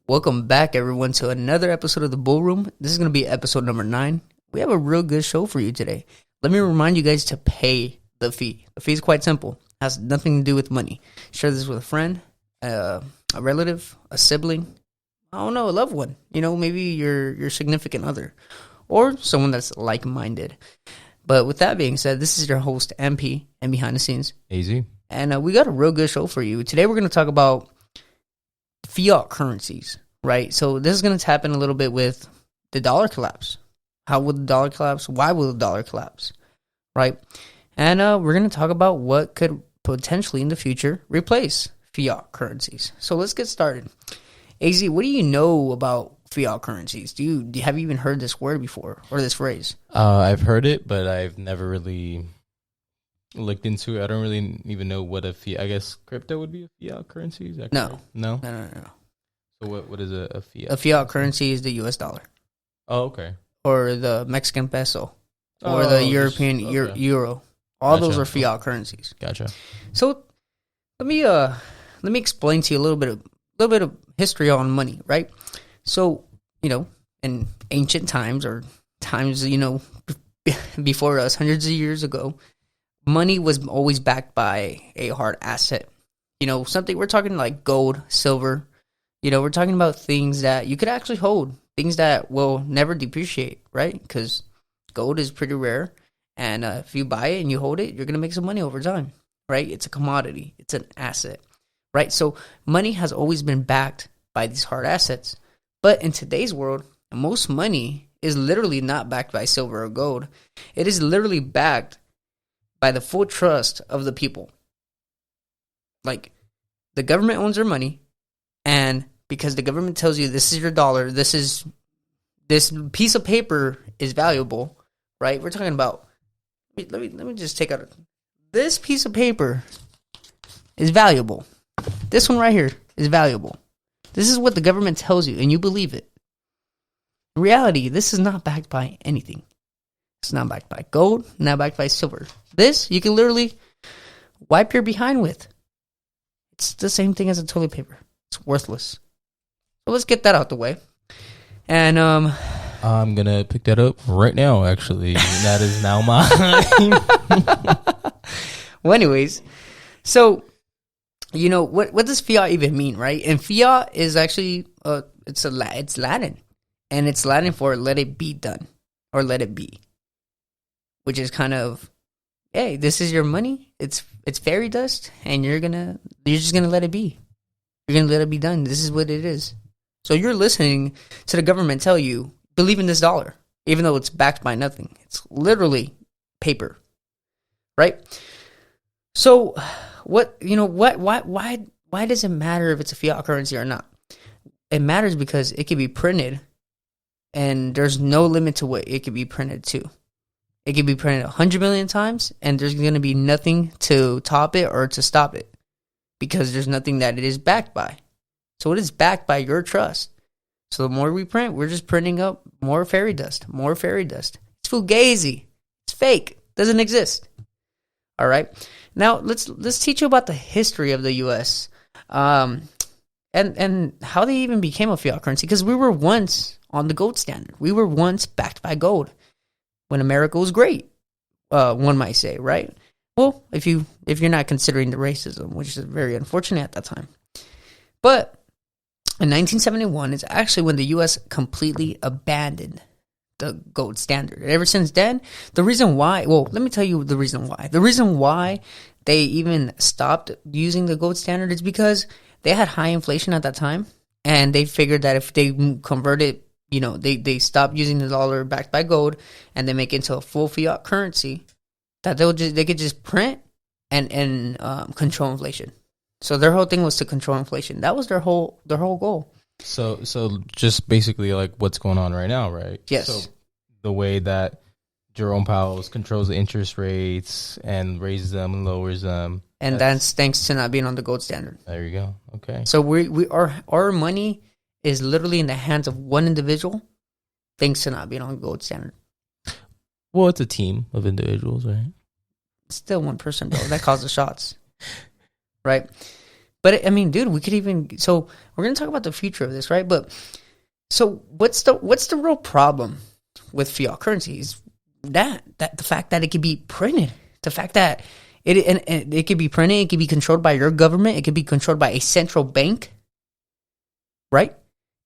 Welcome back, everyone, to another episode of The Bull Room. This is going to be episode number 9. We have a real good show for you today. Let me remind you guys to pay the fee. The fee is quite simple. It has nothing to do with money. Share this with a friend, a relative, a sibling, I don't know, a loved one. You know, maybe your significant other or someone that's like-minded. But with that being said, this is your host, MP, and behind the scenes, AZ. And we got a real good show for you. Today we're going to talk about fiat currencies, right? So this is going to tap in a little bit with the dollar collapse. How will the dollar collapse? Why will the dollar collapse, right? And we're going to talk about what could potentially in the future replace fiat currencies. So let's get started. AZ, what do you know about fiat currencies? Have you even heard this word before or this phrase? I've heard it, but I've never really looked into it. I don't really even know what a fiat. I guess crypto would be a fiat currency. Is that correct? No. So what is a fiat? A fiat currency is the U.S. dollar. Oh, okay. Or the Mexican peso, or the European euro. All those are fiat currencies. Gotcha. So let me explain to you a little bit of history on money, right? So, you know, in ancient times or times, you know, before us, hundreds of years ago, money was always backed by a hard asset. You know, something we're talking like gold, silver. You know, we're talking about things that you could actually hold, things that will never depreciate, right? Because gold is pretty rare. And if you buy it and you hold it, you're going to make some money over time, right? It's a commodity. It's an asset, right? So money has always been backed by these hard assets. But in today's world, most money is literally not backed by silver or gold. It is literally backed by the full trust of the people. Like, the government owns their money, and because the government tells you this is your dollar, this piece of paper is valuable, right? We're talking about, let me just take out, this piece of paper is valuable. This one right here is valuable. This is what the government tells you, and you believe it. In reality, this is not backed by anything. It's not backed by gold, not backed by silver. This, you can literally wipe your behind with. It's the same thing as a toilet paper. It's worthless. So let's get that out the way. And I'm going to pick that up right now, actually. That is now mine. Well, anyways, so, you know, what does fiat even mean, right? And fiat is actually, it's Latin. And it's Latin for let it be done or let it be. Which is kind of, hey, this is your money. It's fairy dust, and you're just gonna let it be. You're gonna let it be done. This is what it is. So you're listening to the government tell you, believe in this dollar, even though it's backed by nothing. It's literally paper, right? So why does it matter if it's a fiat currency or not? It matters because it can be printed, and there's no limit to what it can be printed to. It can be printed 100 million times, and there's going to be nothing to top it or to stop it because there's nothing that it is backed by. So it is backed by your trust. So the more we print, we're just printing up more fairy dust, more fairy dust. It's fugazi. It's fake. Doesn't exist. All right. Now let's teach you about the history of the U.S. And how they even became a fiat currency, because we were once on the gold standard. We were once backed by gold. When America was great, one might say, right? Well, if you're not considering the racism, which is very unfortunate at that time. But in 1971 is actually when the U.S. completely abandoned the gold standard. And ever since then, the reason why, well, let me tell you the reason why. The reason why they even stopped using the gold standard is because they had high inflation at that time, and they figured that if they converted, you know, they stop using the dollar backed by gold and they make it into a full fiat currency, that they could just print and control inflation. So their whole thing was to control inflation. That was their whole goal. So just basically like what's going on right now, right? Yes. So the way that Jerome Powell controls the interest rates and raises them and lowers them. And that's thanks to not being on the gold standard. There you go. Okay. So our money is literally in the hands of one individual, thanks to not being on the gold standard. Well, it's a team of individuals, right? Still one person, though. That calls the shots. Right? But I mean, dude, we could even. So we're gonna talk about the future of this, right? But so what's the real problem with fiat currencies? That the fact that it could be printed, the fact that it could be printed, it could be controlled by your government, it could be controlled by a central bank, right?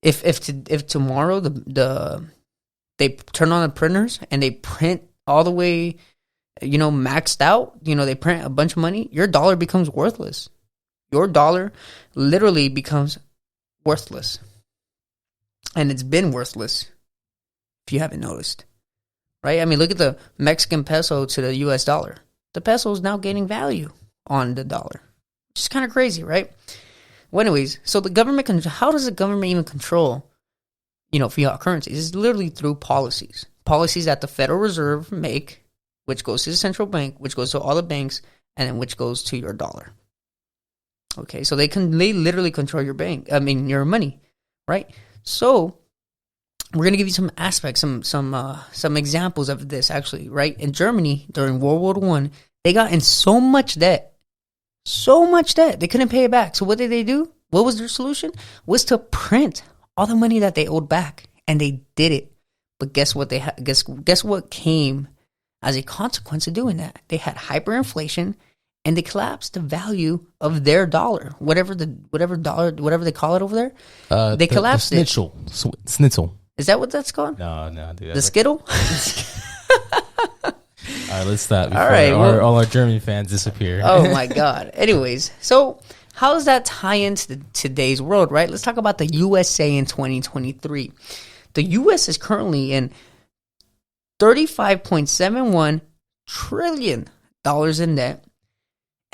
If tomorrow they turn on the printers and they print all the way, maxed out, they print a bunch of money, your dollar becomes worthless. Your dollar literally becomes worthless. And it's been worthless, if you haven't noticed. Right? I mean, look at the Mexican peso to the US dollar. The peso is now gaining value on the dollar. Which is kind of crazy, right? Well, anyways, so the government, how does the government even control, fiat currencies? It's literally through policies. Policies that the Federal Reserve make, which goes to the central bank, which goes to all the banks, and then which goes to your dollar. Okay, so they literally control your your money, right? So we're gonna give you some aspects, some examples of this actually, right? In Germany during World War I, they got in so much debt they couldn't pay it back. So what did they do? What was their solution? Was to print all the money that they owed back, and they did it. But guess what? Guess what came as a consequence of doing that? They had hyperinflation. And they collapsed the value of their dollar, whatever they call it over there. They collapsed it. Schnitzel. Is that what that's called? No, dude. The Skittle. All right, let's stop. All right, all our German fans disappear. Oh my God. Anyways, so how does that tie into today's world? Right. Let's talk about the USA in 2023. The U.S. is currently in $35.71 trillion in debt.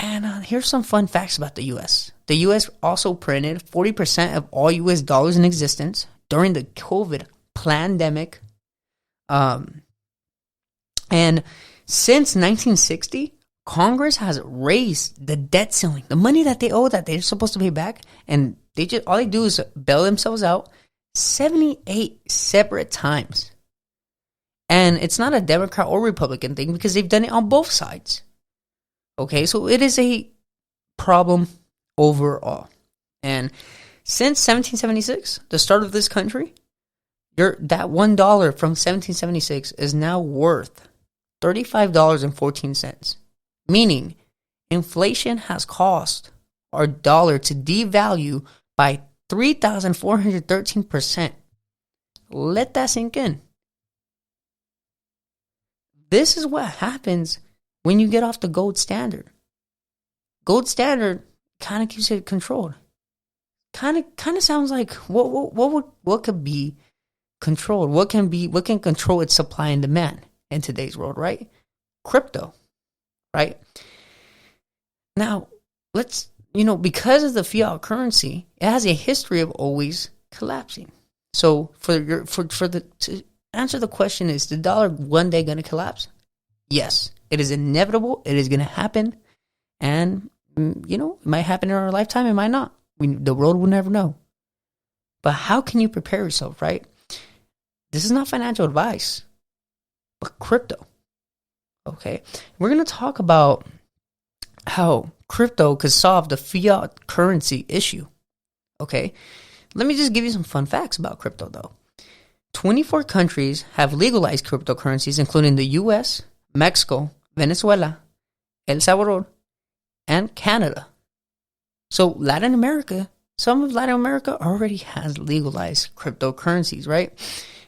And here's some fun facts about the U.S. The U.S. also printed 40% of all U.S. dollars in existence during the COVID pandemic. And since 1960, Congress has raised the debt ceiling, the money that they owe that they're supposed to pay back, and all they do is bail themselves out 78 separate times. And it's not a Democrat or Republican thing because they've done it on both sides. Okay, so it is a problem overall. And since 1776, the start of this country, that $1 from 1776 is now worth $35.14. Meaning, inflation has caused our dollar to devalue by 3,413%. Let that sink in. This is what happens when you get off the gold standard. Gold standard kind of keeps it controlled. Kind of sounds like what could be controlled? What can control its supply and demand in today's world, right? Crypto, right? Now, because of the fiat currency, it has a history of always collapsing. So to answer the question, is the dollar one day going to collapse? Yes. It is inevitable. It is going to happen. And, it might happen in our lifetime. It might not. The world will never know. But how can you prepare yourself, right? This is not financial advice, but crypto. Okay? We're going to talk about how crypto could solve the fiat currency issue. Okay? Let me just give you some fun facts about crypto, though. 24 countries have legalized cryptocurrencies, including the U.S., Mexico, Venezuela, El Salvador, and Canada. So some of Latin America already has legalized cryptocurrencies, right?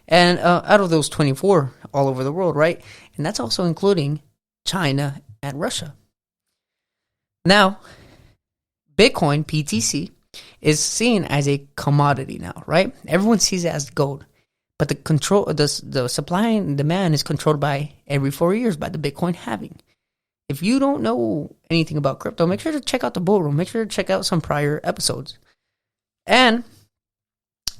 And out of those 24 all over the world, right? And that's also including China and Russia. Now, Bitcoin, BTC, is seen as a commodity now, right? Everyone sees it as gold. But the supply and demand is controlled by every 4 years by the Bitcoin halving. If you don't know anything about crypto, make sure to check out the Bull Room. Make sure to check out some prior episodes. And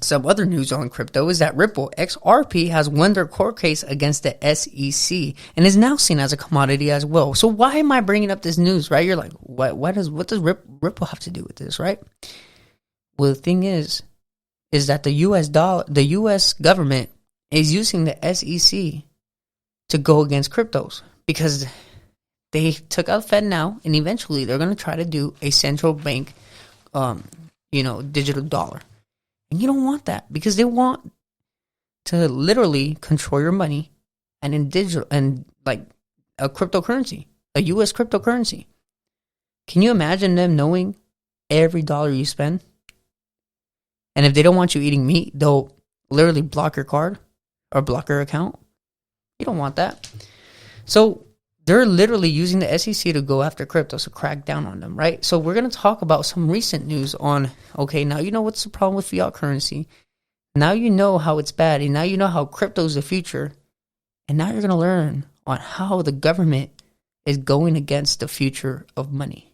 some other news on crypto is that Ripple XRP has won their court case against the SEC and is now seen as a commodity as well. So why am I bringing up this news, right? You're like, what does Ripple have to do with this, right? Well, the thing is that the U.S. government is using the SEC to go against cryptos because they took out Fed now, and eventually they're going to try to do a central bank digital dollar. And you don't want that because they want to literally control your money and in digital and like a cryptocurrency, a US cryptocurrency. Can you imagine them knowing every dollar you spend? And if they don't want you eating meat, they'll literally block your card or block your account. You don't want that. So they're literally using the SEC to go after crypto, so crack down on them, right? So we're going to talk about some recent news on, okay, now you know what's the problem with fiat currency. Now you know how it's bad, and now you know how crypto is the future. And now you're going to learn on how the government is going against the future of money.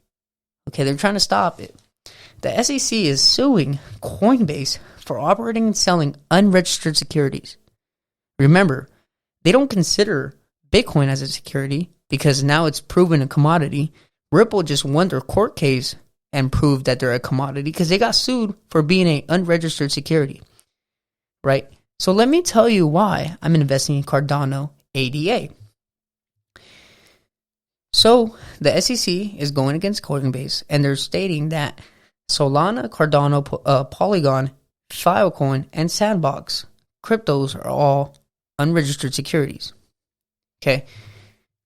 Okay, they're trying to stop it. The SEC is suing Coinbase for operating and selling unregistered securities. Remember, they don't consider Bitcoin as a security because now it's proven a commodity. Ripple just won their court case and proved that they're a commodity because they got sued for being an unregistered security. Right? So let me tell you why I'm investing in Cardano ADA. So the SEC is going against Coinbase, and they're stating that Solana, Cardano, Polygon, Filecoin, and Sandbox cryptos are all unregistered securities. Okay.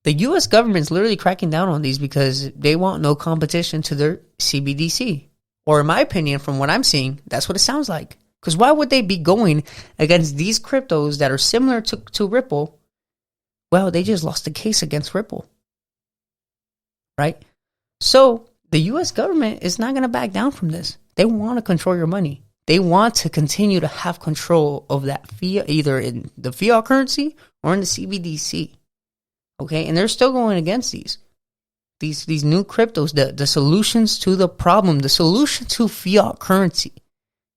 The U.S. government's literally cracking down on these because they want no competition to their CBDC. Or in my opinion, from what I'm seeing, that's what it sounds like. Because why would they be going against these cryptos that are similar to Ripple? Well, they just lost the case against Ripple. Right? So the U.S. government is not going to back down from this. They want to control your money. They want to continue to have control of that fiat, either in the fiat currency or in the CBDC. Okay? And they're still going against these new cryptos, the solutions to the problem, the solution to fiat currency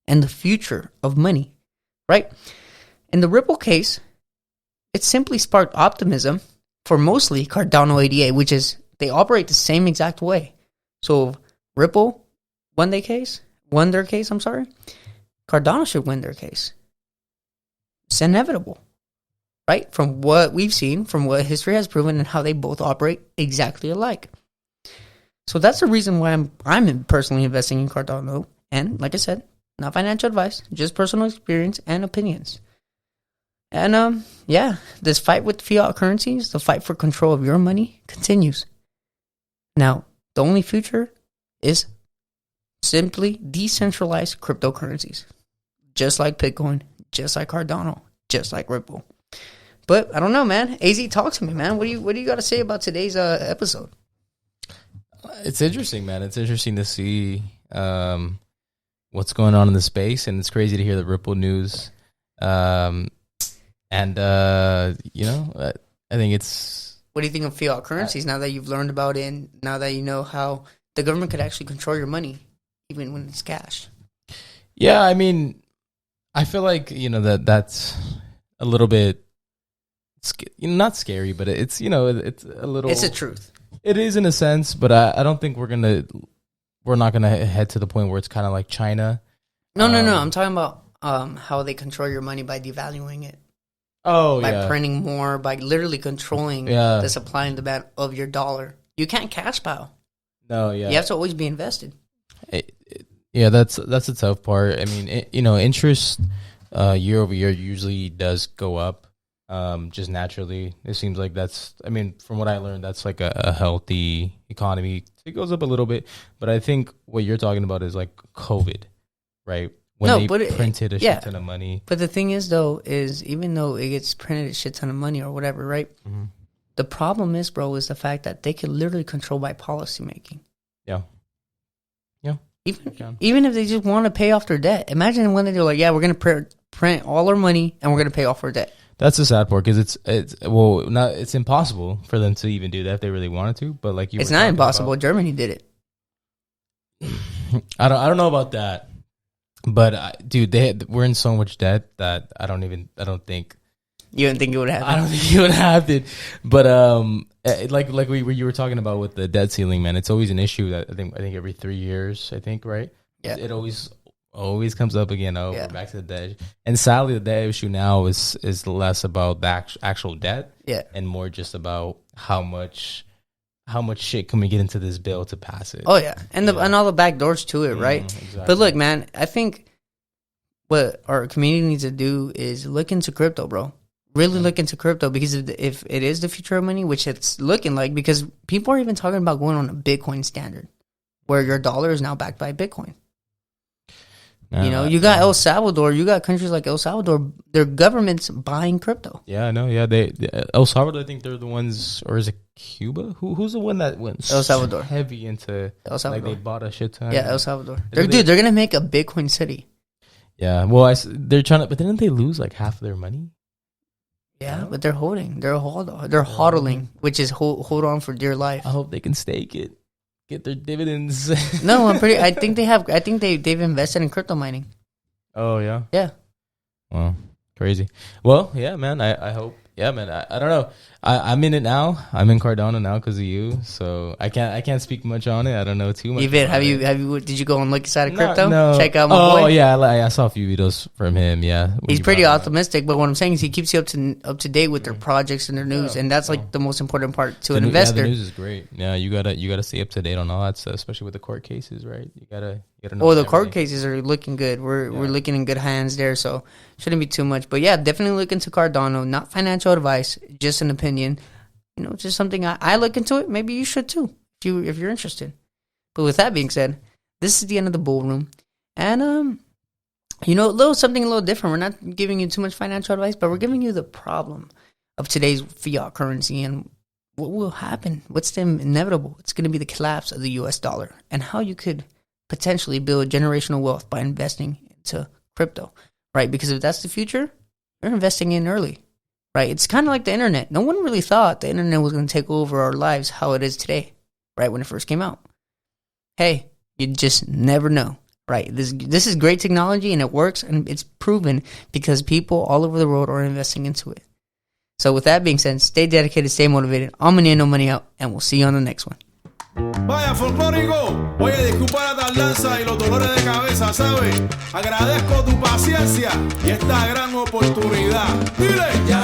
and the future of money. Right? In the Ripple case, it simply sparked optimism for mostly Cardano ADA, which is they operate the same exact way. So Ripple won their case, Cardano should win their case. It's inevitable, right? From what we've seen, from what history has proven, and how they both operate exactly alike. So that's the reason why I'm personally investing in Cardano. And like I said, not financial advice, just personal experience and opinions. And this fight with fiat currencies, the fight for control of your money, continues. Now, the only future is simply decentralized cryptocurrencies. Just like Bitcoin, just like Cardano, just like Ripple. But I don't know, man. AZ, talk to me, man. What do you got to say about today's episode? It's interesting, man. It's interesting to see what's going on in the space, and it's crazy to hear the Ripple news. I think it's... What do you think of fiat currencies now that you've learned about it, and now that you know how the government could actually control your money, even when it's cash? Yeah, I mean, I feel like, that's a little bit, not scary, but it's, it's a little... It's the truth. It is in a sense, but I don't think we're not going to head to the point where it's kind of like China. No. I'm talking about how they control your money by devaluing it. By printing more, by literally controlling the supply and demand of your dollar. You can't cash pile. No, yeah. You have to always be invested. That's a tough part. I mean, interest year over year usually does go up just naturally. It seems like from what I learned, that's like a healthy economy. It goes up a little bit, but I think what you're talking about is like COVID, right? When they printed a shit ton of money. But the thing is, though, is even though it gets printed a shit ton of money or whatever, right? Mm-hmm. The problem is, bro, is the fact that they can literally control by policy making. Yeah. Yeah. Even if they just want to pay off their debt. Imagine when they're like, we're going to print all our money and we're going to pay off our debt. That's the sad part because it's impossible for them to even do that if they really wanted to. But like it's not impossible. Germany did it. I don't know about that. But dude, we're in so much debt that I don't think. You didn't think it would happen? I don't think it would happen. But like you were talking about with the debt ceiling, man, it's always an issue that I think every 3 years, right? Yeah. It always comes up again. We're back to the debt. And sadly, the debt issue now is less about the actual debt, and more just about how much how much shit can we get into this bill to pass it? Oh yeah, and and all the back doors to it, right? Exactly. But look, man, I think what our community needs to do is look into crypto, bro. Really look into crypto, because if it is the future of money, which it's looking like, because people are even talking about going on a Bitcoin standard, where your dollar is now backed by Bitcoin. You know, you got El Salvador, you got countries like El Salvador, their government's buying crypto. Yeah, I know. Yeah, El Salvador, I think they're the ones, or is it Cuba? Who's the one that went El Salvador heavy into El Salvador? Like they bought a shit ton. Yeah, El Salvador. They're gonna make a Bitcoin city. Yeah, well, they're trying to, but didn't they lose like half of their money? Yeah, but they're holding. They're hodling, which is hold on for dear life. I hope they can stake it. Get their dividends. No, I think they have. I think they've invested in crypto mining. Oh yeah. Yeah. Well, crazy. Well, yeah, man. I hope. Yeah, man. I don't know. I'm in it now. I'm in Cardano now because of you. So I can't speak much on it. I don't know too much. Have you? Did you go and look inside of crypto? No. Check out my boy. Oh yeah, I saw a few videos from him. Yeah, he's pretty optimistic. But what I'm saying is he keeps you up to date with their projects and their news, and that's like the most important part to an investor. Yeah, the news is great. Yeah, you gotta stay up to date on all that stuff, especially with the court cases, right? You gotta know. Oh, the court cases are looking good. We're looking in good hands there, so shouldn't be too much. But yeah, definitely look into Cardano. Not financial advice, just an opinion. You know, just something I look into it. Maybe you should too, if you're interested. But with that being said, this is the end of the bull room, and you know, something a little different. We're not giving you too much financial advice, but we're giving you the problem of today's fiat currency and what will happen. What's the inevitable? It's going to be the collapse of the U.S. dollar, and how you could potentially build generational wealth by investing into crypto, right? Because if that's the future, you're investing in early. Right, it's kind of like the internet. No one really thought the internet was going to take over our lives how it is today, right, when it first came out. Hey, you just never know, right? This is great technology, and it works, and it's proven because people all over the world are investing into it. So with that being said, stay dedicated, stay motivated. I'm Money In, No Money Out, and we'll see you on the next one. Vaya folclórico, oye, disculpa la tardanza y los dolores de cabeza, ¿sabes? Agradezco tu paciencia y esta gran oportunidad. Dile, ya